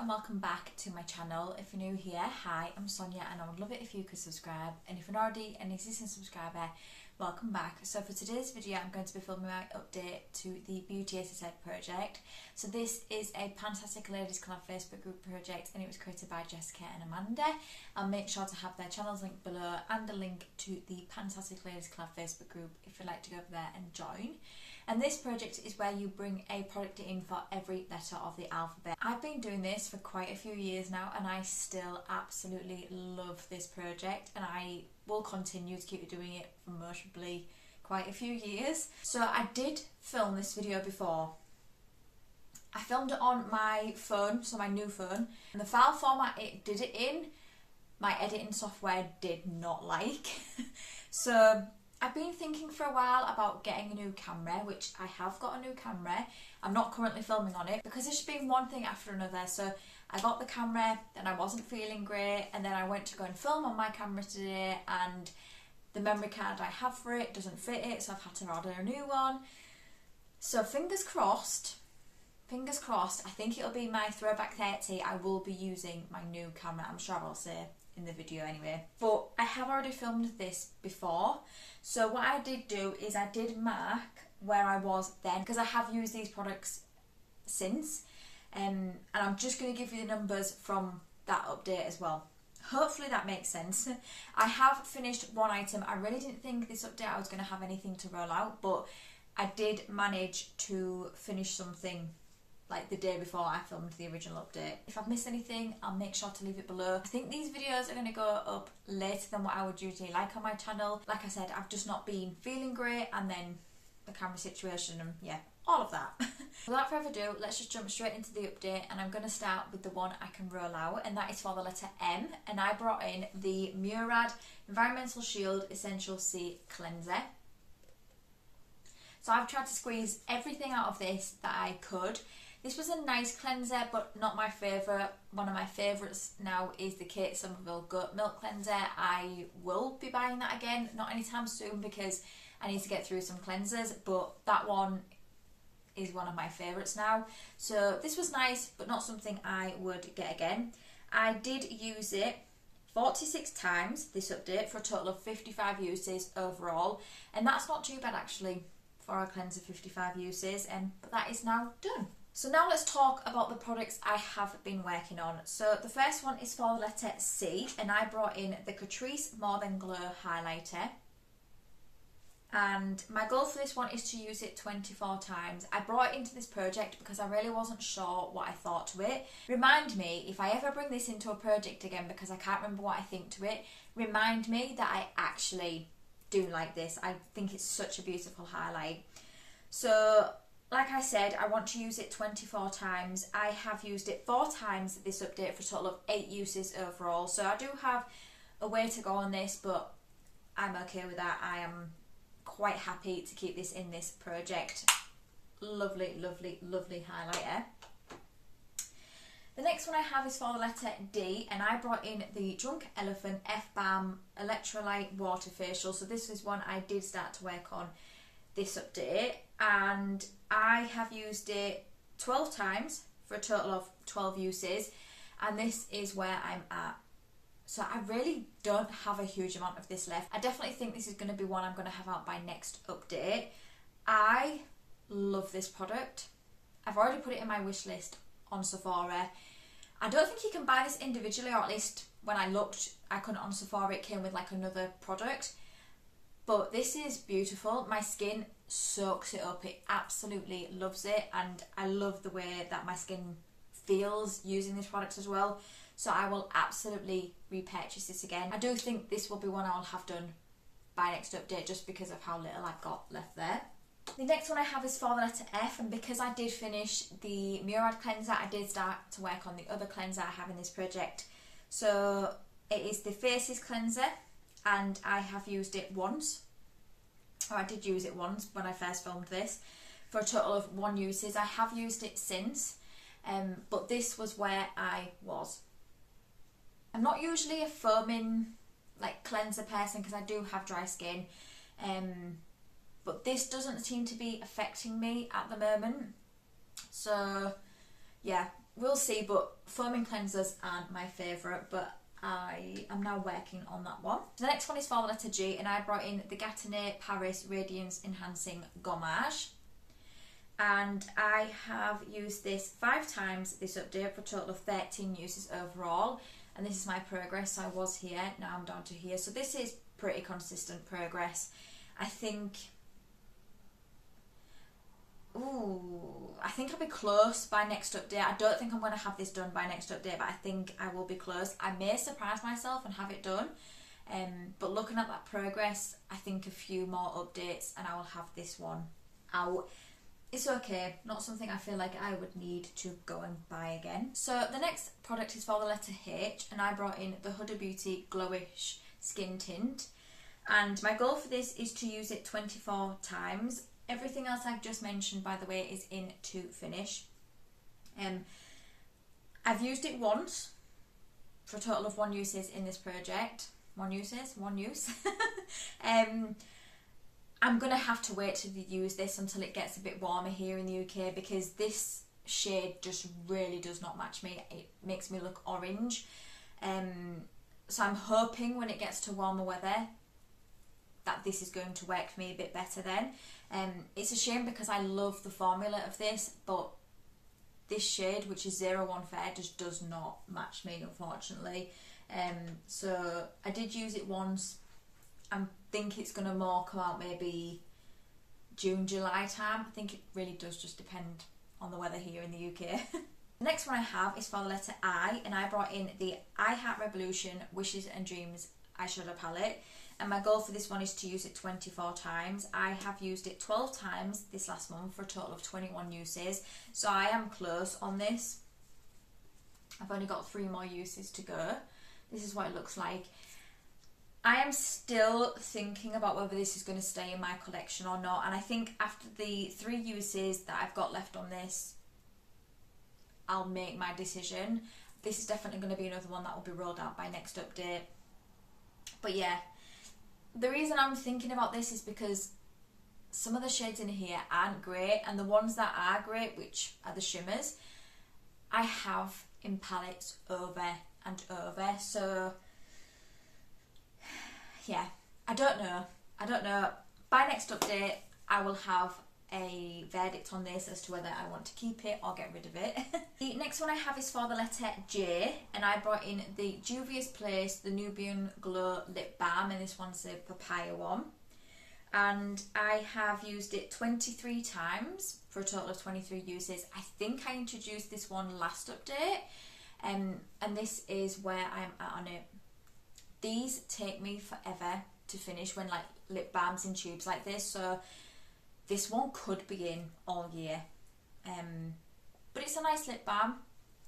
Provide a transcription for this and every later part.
and welcome back to my channel. If you're new here, hi, I'm Sonia and I would love it if you could subscribe, and if you're already an existing subscriber, welcome back. So for today's video I'm going to be filming my update to the Beauty A to Z project. So this is a PANtastic Ladies Collab Facebook group project and it was created by Jessica and Amanda. I'll make sure to have their channels linked below and a link to the PANtastic Ladies Collab Facebook group if you'd like to go over there and join. And this project is where you bring a product in for every letter of the alphabet. I've been doing this for quite a few years now and I still absolutely love this project, and I will continue to keep doing it for mostly quite a few years. So I did film this video before. I filmed it on my phone, so my new phone, and the file format it did it in, my editing software did not like. So I've been thinking for a while about getting a new camera, which I have got a new camera. I'm not currently filming on it because it's been one thing after another. So I got the camera, then I wasn't feeling great, and then I went to go and film on my camera today and the memory card I have for it doesn't fit it, so I've had to order a new one. So fingers crossed, I think it'll be my throwback 30. I will be using my new camera, I'm sure I'll say in the video anyway. But I have already filmed this before, so what I did do is I did mark where I was then, because I have used these products since, and I'm just going to give you the numbers from that update as well. Hopefully that makes sense. I have finished one item. I really didn't think this update I was going to have anything to roll out, but I did manage to finish something like the day before I filmed the original update. If I've missed anything, I'll make sure to leave it below. I think these videos are going to go up later than what I would usually like on my channel. Like I said, I've just not been feeling great, and then the camera situation and yeah, all of that. Without further ado, let's just jump straight into the update, and I'm going to start with the one I can roll out, and that is for the letter M, and I brought in the Murad Environmental Shield Essential C Cleanser. So I've tried to squeeze everything out of this that I could. This was a nice cleanser, but not my favourite. One of my favourites now is the Kate Somerville Goat Milk Cleanser. I will be buying that again, not anytime soon because I need to get through some cleansers, but that one is one of my favourites now. So this was nice, but not something I would get again. I did use it 46 times, this update, for a total of 55 uses overall, and that's not too bad actually for a cleanser, 55 uses, but that is now done. So now let's talk about the products I have been working on. So the first one is for the letter C, and I brought in the Catrice More Than Glow Highlighter. And my goal for this one is to use it 24 times. I brought it into this project because I really wasn't sure what I thought to it. Remind me, if I ever bring this into a project again because I can't remember what I think to it, remind me that I actually do like this. I think it's such a beautiful highlight. So like I said, I want to use it 24 times. I have used it 4 times this update for a total of 8 uses overall. So I do have a way to go on this, but I'm okay with that. I am quite happy to keep this in this project. Lovely, lovely, lovely highlighter. The next one I have is for the letter D, and I brought in the Drunk Elephant F-Balm Electrolyte Water Facial. So this is one I did start to work on this update, and I have used it 12 times for a total of 12 uses, and this is where I'm at. So I really don't have a huge amount of this left. I definitely think this is going to be one I'm going to have out by next update. I love this product. I've already put it in my wish list on Sephora. I don't think you can buy this individually, or at least when I looked I couldn't on Sephora. It came with like another product. But this is beautiful. My skin soaks it up. It absolutely loves it, and I love the way that my skin feels using this product as well. So I will absolutely repurchase this again. I do think this will be one I'll have done by next update just because of how little I've got left there. The next one I have is for the letter F, and because I did finish the Murad cleanser, I did start to work on the other cleanser I have in this project. So it is the Faces cleanser, and I have used it once, or I did use it once when I first filmed this, for a total of 1 uses. I have used it since, but this was where I was. I'm not usually a foaming like cleanser person because I do have dry skin, but this doesn't seem to be affecting me at the moment. So yeah, we'll see, but foaming cleansers aren't my favourite, but I am now working on that one. The next one is for the letter G, and I brought in the Gatineau Paris Radiance Enhancing Gommage. And I have used this 5 times this update for a total of 13 uses overall. And this is my progress. So I was here, now I'm down to here. So this is pretty consistent progress. I think I'll be close by next update. I don't think I'm going to have this done by next update, but I think I will be close. I may surprise myself and have it done. But looking at that progress, I think a few more updates and I will have this one out. It's okay, not something I feel like I would need to go and buy again. So the next product is for the letter H, and I brought in the Huda Beauty Glowish Skin Tint. And my goal for this is to use it 24 times. Everything else I've just mentioned, by the way, is in to finish. I've used it once for a total of 1 uses in this project. 1 use. I'm going to have to wait to use this until it gets a bit warmer here in the UK, because this shade just really does not match me. It makes me look orange. So I'm hoping when it gets to warmer weather that this is going to work for me a bit better then. It's a shame because I love the formula of this, but this shade, which is 01 Fair, just does not match me, unfortunately. So I did use it once. I think it's going to more come out maybe June, July time. I think it really does just depend on the weather here in the UK. The next one I have is for the letter I, and I brought in the I Heart Revolution Wishes and Dreams eyeshadow palette. And my goal for this one is to use it 24 times. I have used it 12 times this last month for a total of 21 uses. So I am close on this. I've only got 3 more uses to go. This is what it looks like. I am still thinking about whether this is going to stay in my collection or not. And I think after the 3 uses that I've got left on this, I'll make my decision. This is definitely going to be another one that will be rolled out by next update. But yeah, the reason I'm thinking about this is because some of the shades in here aren't great, and the ones that are great, which are the shimmers, I have in palettes over and over. So yeah, I don't know. By next update, I will have a verdict on this as to whether I want to keep it or get rid of it. The next one I have is for the letter J, and I brought in the Juvia's Place, the Nubian Glow Lip Balm, and this one's the papaya one. And I have used it 23 times for a total of 23 uses. I think I introduced this one last update, and this is where I'm at on it. These take me forever to finish when like lip balms in tubes like this, so this one could be in all year. But it's a nice lip balm.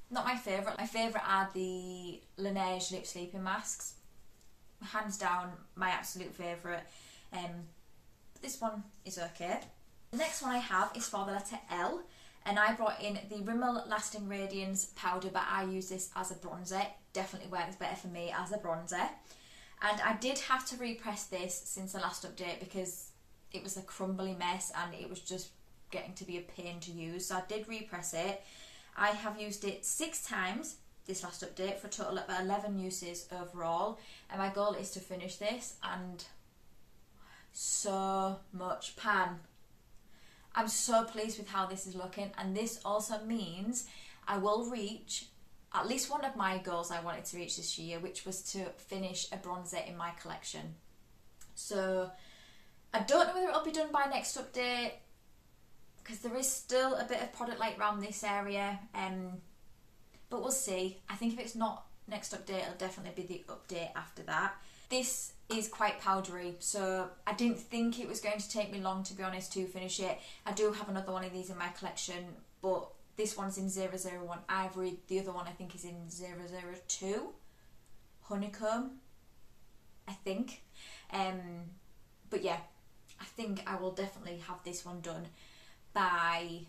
Not my favourite. My favourite are the Laneige lip sleeping masks. Hands down, my absolute favourite. But this one is okay. The next one I have is for the letter L, and I brought in the Rimmel Lasting Radiance powder, but I use this as a bronzer. Definitely works better for me as a bronzer. And I did have to repress this since the last update because it was a crumbly mess and it was just getting to be a pain to use. So I did repress it. I have used it 6 times this last update for a total of 11 uses overall. And my goal is to finish this, and so much pan. I'm so pleased with how this is looking, and this also means I will reach at least one of my goals I wanted to reach this year, which was to finish a bronzer in my collection. So I don't know whether it'll be done by next update because there is still a bit of product light around this area, but we'll see. I think if it's not next update, it'll definitely be the update after that. This is quite powdery, so I didn't think it was going to take me long, to be honest, to finish it. I do have another one of these in my collection, but this one's in 001 Ivory. The other one I think is in 002 Honeycomb, I think. But yeah, I think I will definitely have this one done by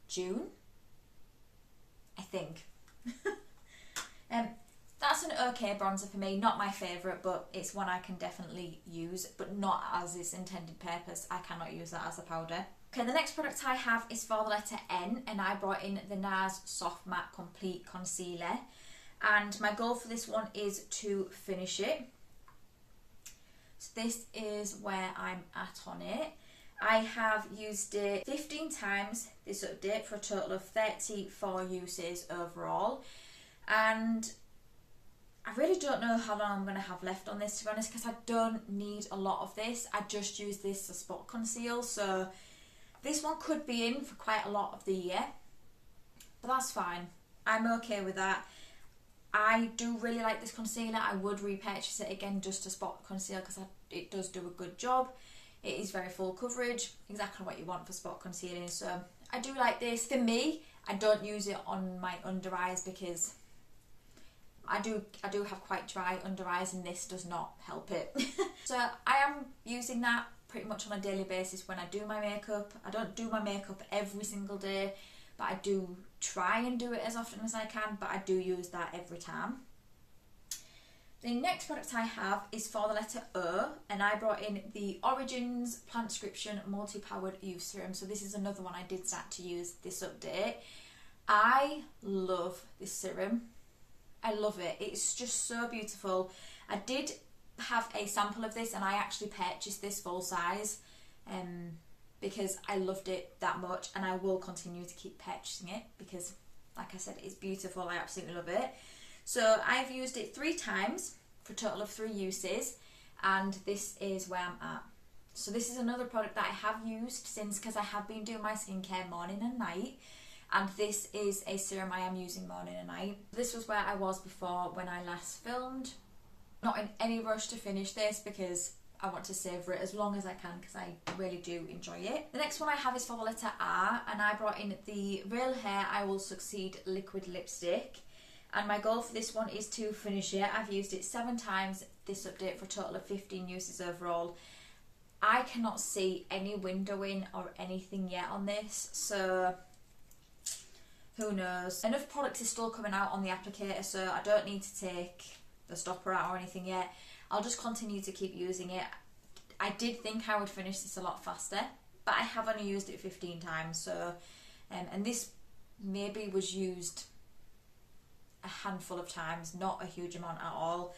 June, I think. That's an okay bronzer for me. Not my favourite, but it's one I can definitely use, but not as its intended purpose. I cannot use that as a powder. Okay, the next product I have is for the letter N, and I brought in the NARS Soft Matte Complete Concealer, and my goal for this one is to finish it. So this is where I'm at on it. I have used it 15 times this update for a total of 34 uses overall, and I really don't know how long I'm going to have left on this, to be honest, because I don't need a lot of this. I just use this to spot conceal, so this one could be in for quite a lot of the year, but that's fine. I'm okay with that. I do really like this concealer. I would repurchase it again just to spot conceal because it does do a good job. It is very full coverage, exactly what you want for spot concealing, so I do like this. For me, I don't use it on my under eyes because I do have quite dry under eyes, and this does not help it. So I am using that pretty much on a daily basis when I do my makeup. I don't do my makeup every single day, but I do try and do it as often as I can, but I do use that every time. The next product I have is for the letter O, and I brought in the Origins Plantscription Multi-Powered Youth Serum. So this is another one I did start to use this update. I love this serum. I love it. It's just so beautiful. I did have a sample of this, and I actually purchased this full size because I loved it that much, and I will continue to keep purchasing it because, like I said, it's beautiful. I absolutely love it. So I've used it 3 times for a total of 3 uses, and this is where I'm at. So this is another product that I have used since, because I have been doing my skincare morning and night, and this is a serum I am using morning and night. This was where I was before when I last filmed. Not in any rush to finish this because I want to savour it as long as I can because I really do enjoy it. The next one I have is for the letter R, and I brought in the Real Hair I Will Succeed Liquid Lipstick. And my goal for this one is to finish it. I've used it 7 times this update for a total of 15 uses overall. I cannot see any windowing or anything yet on this, so who knows. Enough product is still coming out on the applicator, so I don't need to take the stopper out or anything yet. I'll just continue to keep using it. I did think I would finish this a lot faster, but I have only used it 15 times, so and this maybe was used a handful of times, not a huge amount at all.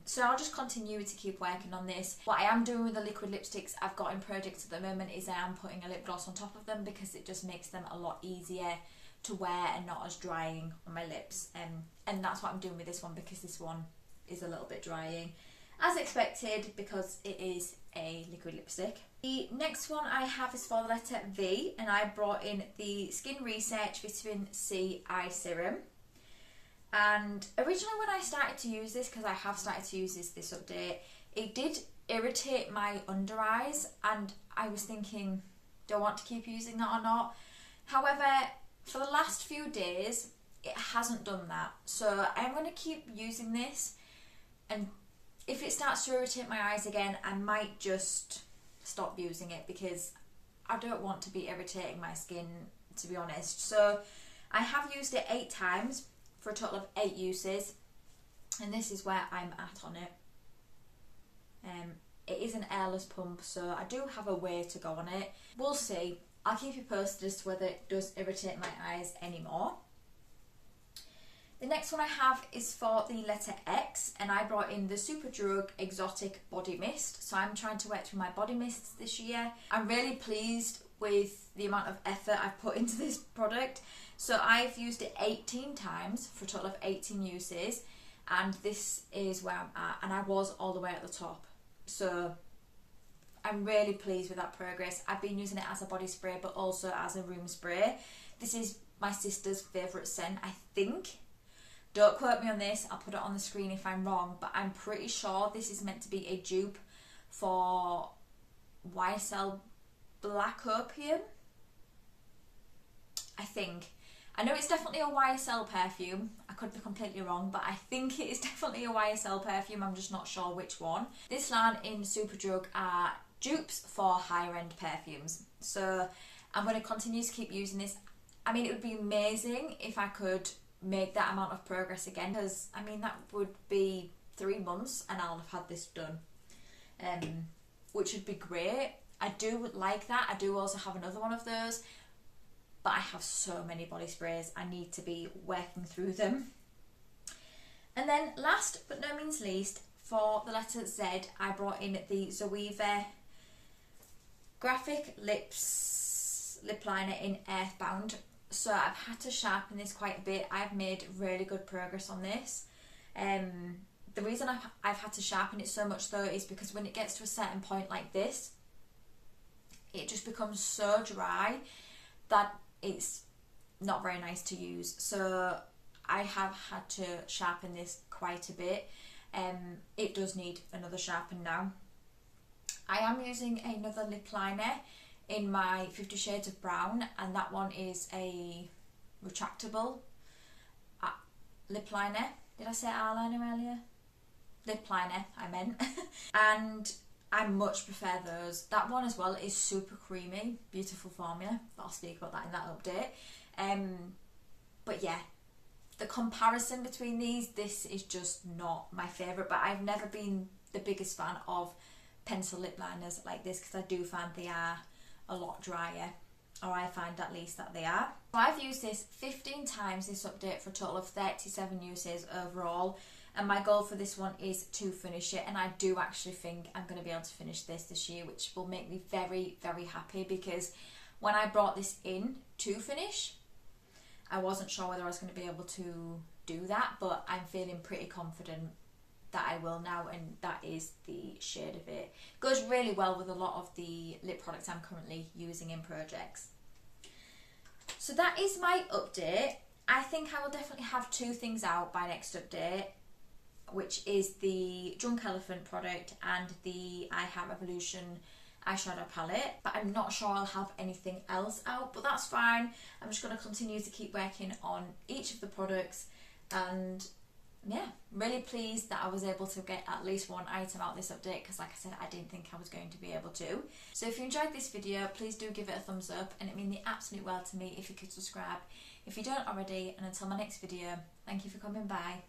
So I'll just continue to keep working on this. What I am doing with the liquid lipsticks I've got in projects at the moment is I am putting a lip gloss on top of them because it just makes them a lot easier to wear and not as drying on my lips. And that's what I'm doing with this one, because this one is a little bit drying, as expected, because it is a liquid lipstick. The next one I have is for the letter V, and I brought in the Skin Research Vitamin C Eye Serum. And originally when I started to use this, because I have started to use this update, it did irritate my under eyes, and I was thinking, do I want to keep using that or not? However, for the last few days, it hasn't done that. So I'm going to keep using this, and if it starts to irritate my eyes again, I might just stop using it because I don't want to be irritating my skin, to be honest. So I have used it 8 times for a total of 8 uses, and this is where I'm at on it. It is an airless pump, so I do have a way to go on it. We'll see. I'll keep you posted as to whether it does irritate my eyes anymore. The next one I have is for the letter X, and I brought in the Superdrug Exotic Body Mist. So I'm trying to work through my body mists this year. I'm really pleased with the amount of effort I've put into this product. So I've used it 18 times for a total of 18 uses, and this is where I'm at, and I was all the way at the top. So I'm really pleased with that progress. I've been using it as a body spray but also as a room spray. This is my sister's favourite scent, I think. Don't quote me on this, I'll put it on the screen if I'm wrong, but I'm pretty sure this is meant to be a dupe for YSL Black Opium, I think. I know it's definitely a YSL perfume. I could be completely wrong, but I think it is definitely a YSL perfume. I'm just not sure which one. This line in Superdrug are dupes for higher end perfumes. So I'm going to continue to keep using this. I mean, it would be amazing if I could make that amount of progress again, because I mean that would be 3 months and I'll have had this done, which would be great. I do like that. I do also have another one of those, but I have so many body sprays. I need to be working through them. And then last but no means least, for the letter Z, I brought in the Zoeva Graphic lip liner in Earthbound. So I've had to sharpen this quite a bit. I've made really good progress on this. The reason I've had to sharpen it so much though is because when it gets to a certain point like this, it just becomes so dry that it's not very nice to use. So I have had to sharpen this quite a bit. It does need another sharpen now. I am using another lip liner in my 50 Shades of Brown, and that one is a retractable lip liner. Did I say eyeliner earlier? Lip liner, I meant. And I much prefer those. That one as well is super creamy, beautiful formula, but I'll speak about that in that update. But yeah, the comparison between these, this is just not my favourite, but I've never been the biggest fan of pencil lip liners like this because I do find they are a lot drier, or I find at least that they are. So I've used this 15 times this update for a total of 37 uses overall, and my goal for this one is to finish it, and I do actually think I'm going to be able to finish this year, which will make me very, very happy, because when I brought this in to finish, I wasn't sure whether I was going to be able to do that, but I'm feeling pretty confident that I will now, and that is the shade of it. Goes really well with a lot of the lip products I'm currently using in projects. So that is my update. I think I will definitely have 2 things out by next update, which is the Drunk Elephant product and the I Have Evolution eyeshadow palette, but I'm not sure I'll have anything else out, but that's fine. I'm just going to continue to keep working on each of the products, and yeah, really pleased that I was able to get at least one item out this update, because like I said, I didn't think I was going to be able to. So if you enjoyed this video, please do give it a thumbs up, and it means the absolute world to me if you could subscribe if you don't already. And until my next video, thank you for coming by.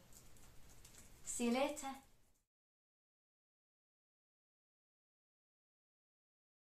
See you later.